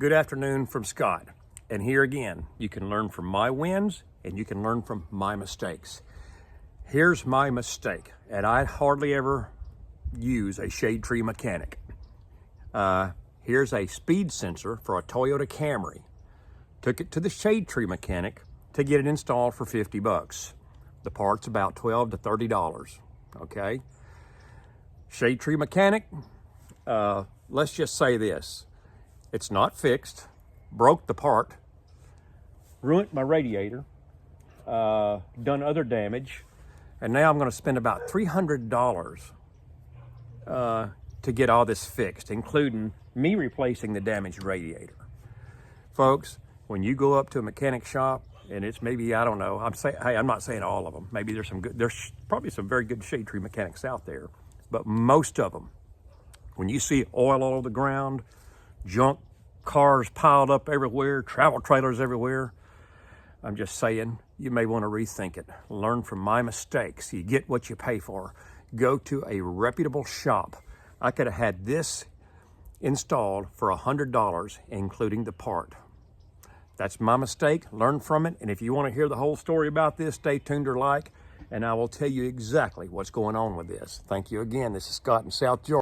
Good afternoon from Scott. And here again, you can learn from my wins and you can learn from my mistakes. Here's my mistake, and I hardly ever use a shade tree mechanic. Here's a speed sensor for a Toyota Camry. Took it to the shade tree mechanic to get it installed for 50 bucks. The part's about $12 to $30, okay? Shade tree mechanic, let's just say this. It's not fixed, broke the part, ruined my radiator, done other damage, and now I'm gonna spend about $300 to get all this fixed, including me replacing the damaged radiator. Folks, when you go up to a mechanic shop, and it's maybe, I don't know, I'm not saying all of them. Maybe there's probably some very good shade tree mechanics out there, but most of them, when you see oil all over the ground, junk cars piled up everywhere, travel trailers everywhere, I'm just saying, you may want to rethink it. Learn from my mistakes. You get what you pay for. Go to a reputable shop. I could have had this installed for $100, including the part. That's my mistake. Learn from it. And if you want to hear the whole story about this, stay tuned or like, and I will tell you exactly what's going on with this. Thank you again. This is Scott in South Georgia.